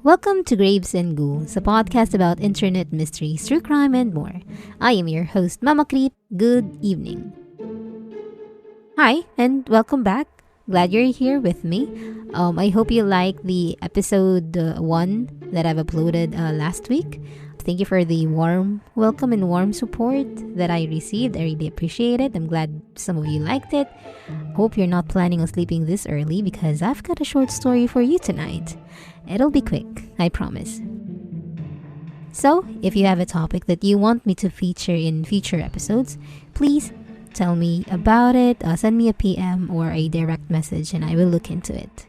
Welcome to Graves and Ghouls, a podcast about internet mysteries, true crime, and more. I am your host, Mama.Creep. Good evening. Hi, and welcome back. Glad you're here with me. I hope you like the episode 1 that I've uploaded last week. Thank you for the warm welcome and warm support that I received. I really appreciate it. I'm glad some of you liked it. Hope you're not planning on sleeping this early because I've got a short story for you tonight. It'll be quick, I promise. So, if you have a topic that you want me to feature in future episodes, please tell me about it. Send me a PM or a direct message and I will look into it.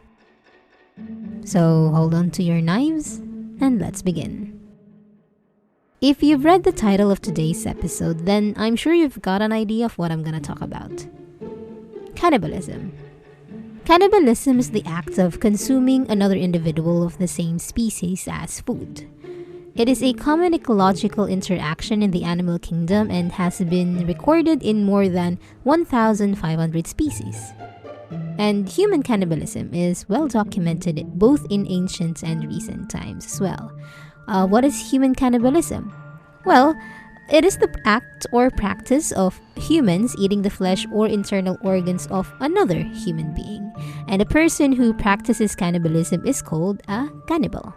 So, hold on to your knives and let's begin. If you've read the title of today's episode, then I'm sure you've got an idea of what I'm gonna talk about. Cannibalism. Cannibalism is the act of consuming another individual of the same species as food. It is a common ecological interaction in the animal kingdom and has been recorded in more than 1,500 species. And human cannibalism is well documented both in ancient and recent times as well. What is human cannibalism? Well, it is the act or practice of humans eating the flesh or internal organs of another human being. And a person who practices cannibalism is called a cannibal.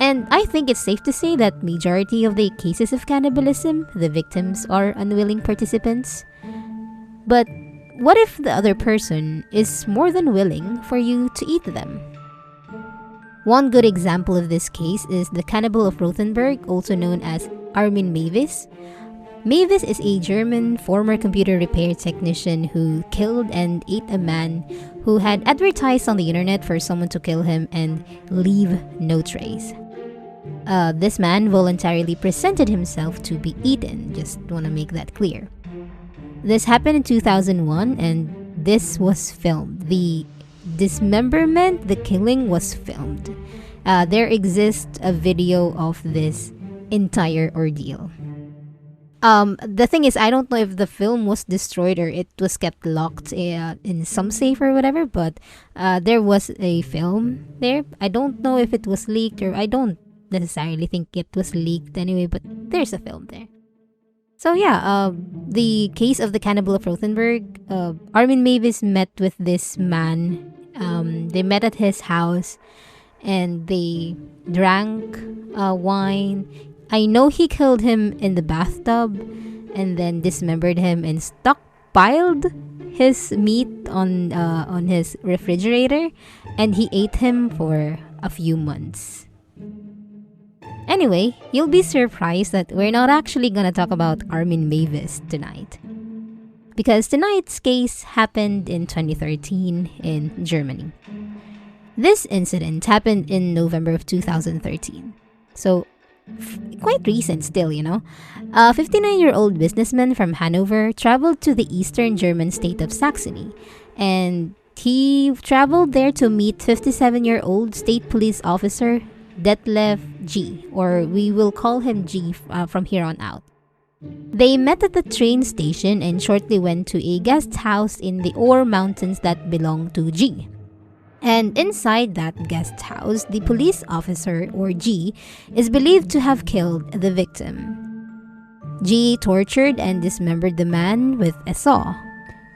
And I think it's safe to say that majority of the cases of cannibalism, the victims are unwilling participants. But what if the other person is more than willing for you to eat them? One good example of this case is the Cannibal of Rothenburg, also known as Armin Mewis. Mewis is a German former computer repair technician who killed and ate a man who had advertised on the internet for someone to kill him and leave no trace. This man voluntarily presented himself to be eaten, just want to make that clear. This happened in 2001 and this was filmed. The dismemberment, the killing was filmed. There exists a video of this entire ordeal. The thing is, I don't know if the film was destroyed or it was kept locked in some safe or whatever, but there was a film there. I don't know if it was leaked or I don't necessarily think it was leaked anyway, but there's a film there. So yeah, the case of the Cannibal of Rothenburg, Armin Mewis met with this man. They met at his house and they drank wine. I know he killed him in the bathtub and then dismembered him and stockpiled his meat on his refrigerator, and he ate him for a few months. Anyway, you'll be surprised that we're not actually gonna talk about Armin Mewis tonight. Because tonight's case happened in 2013 in Germany. This incident happened in November of 2013. So, quite recent still, you know. A 59-year-old businessman from Hanover traveled to the eastern German state of Saxony. And he traveled there to meet 57-year-old state police officer Detlef G, or we will call him G from here on out. They met at the train station and shortly went to a guest house in the Ore Mountains that belonged to G. And inside that guest house, the police officer, or G, is believed to have killed the victim. G tortured and dismembered the man with a saw.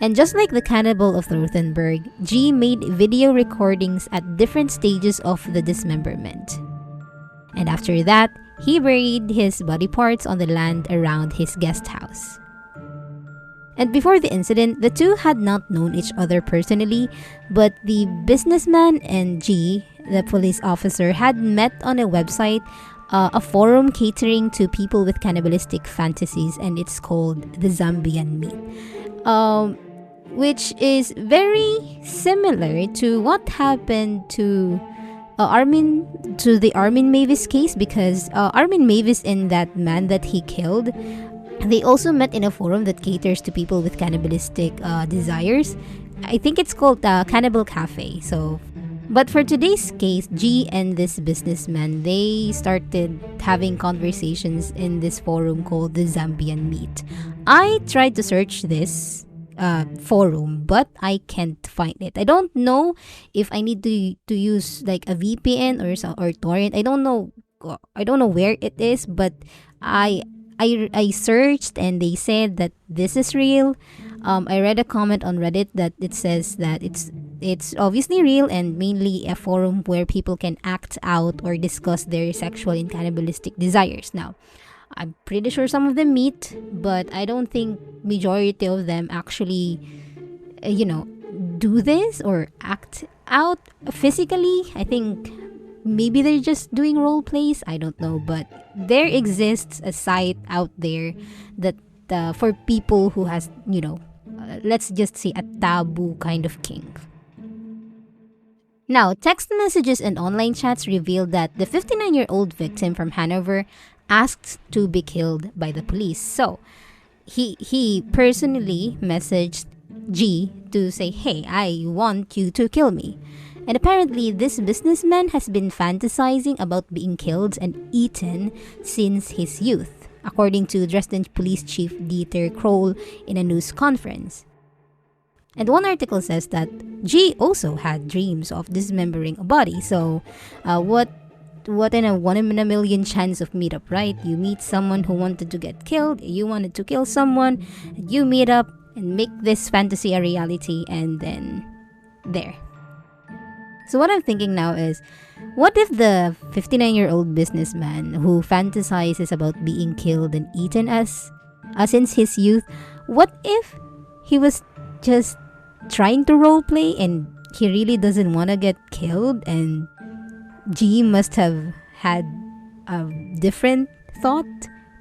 And just like the Cannibal of Rothenburg, G made video recordings at different stages of the dismemberment. And after that, he buried his body parts on the land around his guest house. And before the incident, the two had not known each other personally, but the businessman and G, the police officer, had met on a website, a forum catering to people with cannibalistic fantasies, and it's called the Zambian Meat, which is very similar to what happened to the Armin Mewis case, because Armin Mewis and that man that he killed, they also met in a forum that caters to people with cannibalistic desires. I think it's called Cannibal Cafe. So But for today's case, G and this businessman, they started having conversations in this forum called the Zambian Meet. I tried to search this forum, but I can't find it. I don't know if I need to use like a VPN or torrent. I don't know where it is, but I I searched and they said that this is real. I read a comment on Reddit that it says that it's obviously real and mainly a forum where people can act out or discuss their sexual and cannibalistic desires. Now, I'm pretty sure some of them meet, but I don't think majority of them actually, do this or act out physically. I think maybe they're just doing role plays. I don't know, but there exists a site out there that for people who has, let's just say a taboo kind of kink. Now, text messages and online chats revealed that the 59-year-old victim from Hanover asked to be killed by the police. So, he personally messaged G to say, "Hey, I want you to kill me." And apparently, this businessman has been fantasizing about being killed and eaten since his youth, according to Dresden Police Chief Dieter Kroll in a news conference. And one article says that G also had dreams of dismembering a body. So, what in a 1 in a million chance of meetup, right? You meet someone who wanted to get killed, you wanted to kill someone, you meet up and make this fantasy a reality, and then there. So what I'm thinking now is, what if the 59-year-old businessman who fantasizes about being killed and eaten since his youth, what if he was just trying to roleplay and he really doesn't want to get killed, and G must have had a different thought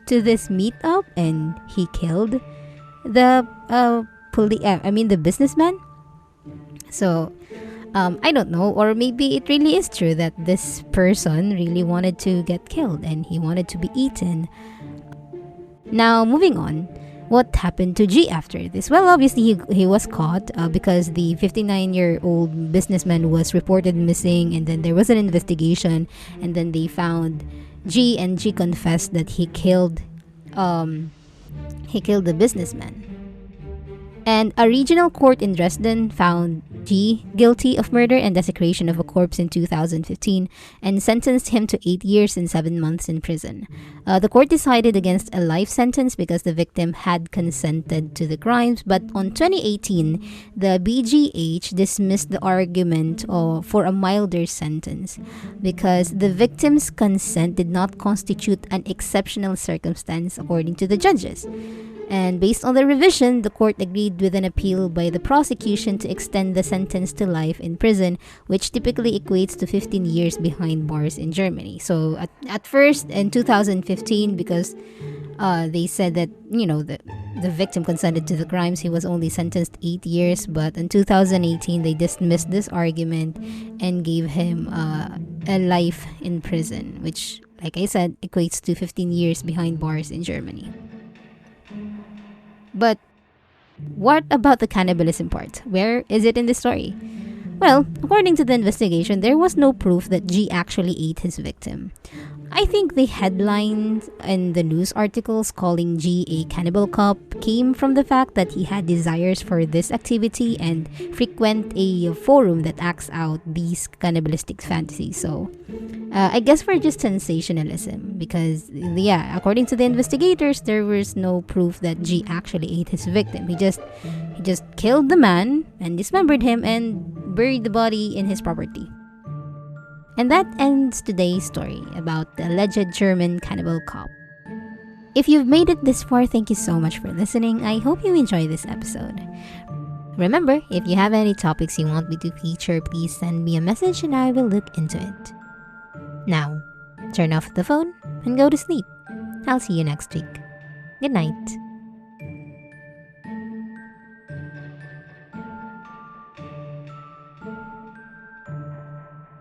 to this meetup and he killed the the businessman? So I don't know, or maybe it really is true that this person really wanted to get killed and he wanted to be eaten. Now, moving on, what happened to G after this? Well, obviously he was caught because the 59-year-old businessman was reported missing, and then there was an investigation, and then they found G, and G confessed that he killed the businessman. And a regional court in Dresden found G guilty of murder and desecration of a corpse in 2015 and sentenced him to 8 years and 7 months in prison. The court decided against a life sentence because the victim had consented to the crimes, but on 2018, the BGH dismissed the argument for a milder sentence because the victim's consent did not constitute an exceptional circumstance according to the judges. And based on the revision, the court agreed with an appeal by the prosecution to extend the sentence to life in prison, which typically equates to 15 years behind bars in Germany. So at first, in 2015, because they said that, the victim consented to the crimes, he was only sentenced 8 years. But in 2018, they dismissed this argument and gave him a life in prison, which, like I said, equates to 15 years behind bars in Germany. But what about the cannibalism part? Where is it in the story? Well, according to the investigation, there was no proof that G actually ate his victim. I think the headlines and the news articles calling G a cannibal cop came from the fact that he had desires for this activity and frequent a forum that acts out these cannibalistic fantasies. So, I guess for just sensationalism, because according to the investigators, there was no proof that G actually ate his victim. He just killed the man and dismembered him and buried the body in his property. And that ends today's story about the alleged German cannibal cop. If you've made it this far, thank you so much for listening. I hope you enjoyed this episode. Remember, if you have any topics you want me to feature, please send me a message and I will look into it. Now, turn off the phone and go to sleep. I'll see you next week. Good night.